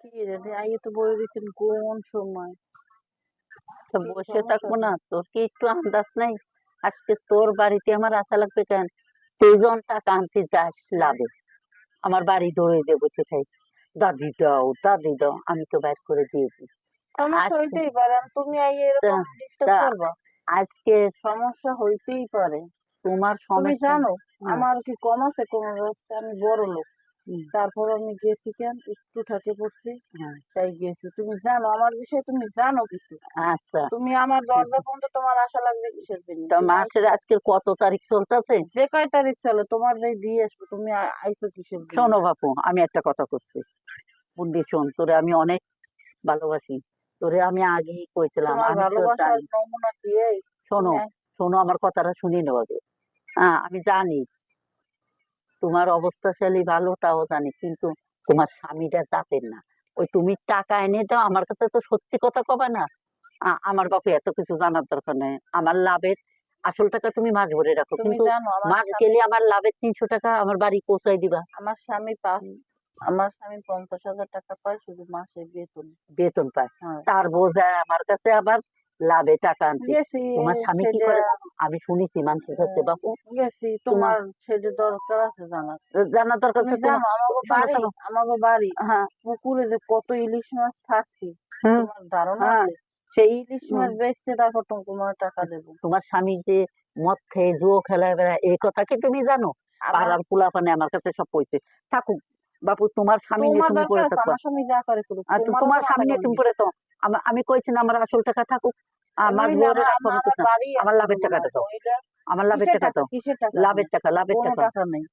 কি রে আইয়ে তো বলে দিছেন কোন সময় তো কি বসে সমস্যা থাকবো কি? না? তোর কি একটু আন্দাজ নাই? আজকে তোর বাড়িতে আমার আসা লাগবে কেন? তুই যখন টাকা আনতে যাস লাভে, আমার বাড়ি দৌড়ে দিয়ে বসে খাই, দাদি দাও দাদি দাও, আমি তো বাইর করে দিয়েছি। সমস্যা আজকে হইতেই পারে আর তুমি আইয়ে এরকম তা- ডিস্টার্ব তা করবা। আজকে সমস্যা হইতেই পারে। তোমার তুমি সমস্যা। জানো হ্যাঁ, আমার কি কম আছে কোন অবস্থা? আমি বড় লোক, হুম, তারপর আমি গেছি কেন একটু ঠাকে পড়ছি, হ্যাঁ, তাই গেছি। তুমি জানো আমার বিষয়ে, তুমি জানো কিছু? আচ্ছা। তুমি আমার দরজা পর্যন্ত তোমার আশা লাগবে কিসের জন্য? তা তুমি মাসের আইছো আজকে কত তারিখ চলতেছে? যে কয় তারিখ চলো, তোমার যাই দিয়ে আসবো, তুমি আইছো কিসের জন্য? শোনো বাপু, আমি একটা কথা করছি, বুদ্ধি শোন, তোরে আমি অনেক ভালোবাসি, তোরে আমি আগেই কইছিলাম, তোমার আমি তো ভালোবাসার জানি। নমুনা দিয়ে শোনো, তুমি শোনো, আমার কথাটা শুনে নেবো আগে। হ্যাঁ, আমি জানি তোমার অবস্থাশালী ভালো, তাও জানি, কিন্তু তোমার স্বামীটা জাতের না। ওই তুমি টাকা এনে দাও, আমার কাছে তো সত্যি কথা কবে না। আমার বাপু এত কিছু জানার দরকার নেই, আমার লাভের আসল টাকা তুমি মাছ ভরে রাখো, তুমি কিন্তু জানো আমার মাছ স্বামী, গেলে আমার লাভের 300 টাকা আমার বাড়ি পৌঁছাই দিবা। আমার স্বামী পাঁচ, আমার স্বামী 50,000 টাকা পায় শুধু মাসে বেতন। বেতন পায়, হ্যাঁ, তার বোঝায় আমার কাছে আবার লাভে টাকা আনতে। গেছি তোমার স্বামী কি সেটা, করে জানো? আমি শুনেছি মানুষের কাছে বাপু। গেছি তোমার তোমার সেটা দরকার আছে জানার। জানার দরকার তুমি আছে তোমার। জানো আমাকে শোনো বাড়ি, শোনো, আমাকে বাড়ি হ্যাঁ, পুকুরে যে কত ইলিশ মাছ ছাড়ছি, হুম, তোমার ধারণা হ্যাঁ, আছে? সেই ইলিশ হুম। মাছ বেচতে তারপর তোমার টাকা দেবো। তোমার স্বামী যে মদ খেয়ে জুয়ো খেলায় বেড়ায়, এই কথা কি তুমি জানো? আমার, পাড়ার পোলাপানে আমার কাছে সব কইছে। থাকুক বাপু, তোমার স্বামী নিয়ে তোমার তুমি দরকার পড়ে আছে থাকবা। আমার স্বামী যা করে করুক, আর তোমার তোমার তো মাথা স্বামী নিয়ে গরম তুমি নেই। পড়ে তো, আমি কইছি না আমার আসল টাকা থাকুক, মাছ নইলে ভরে আমার রাখবো, আমার আমি আমার কিছু না। বাড়ি আমার আছে লাভের তোমার, টাকাটা দাও, নইলে আমার লাভের কিসের টাকা টাকা, দাও। কিসের টাকা? লাভের টাকা, লাভের কোনো টাকা। টাকা নেই।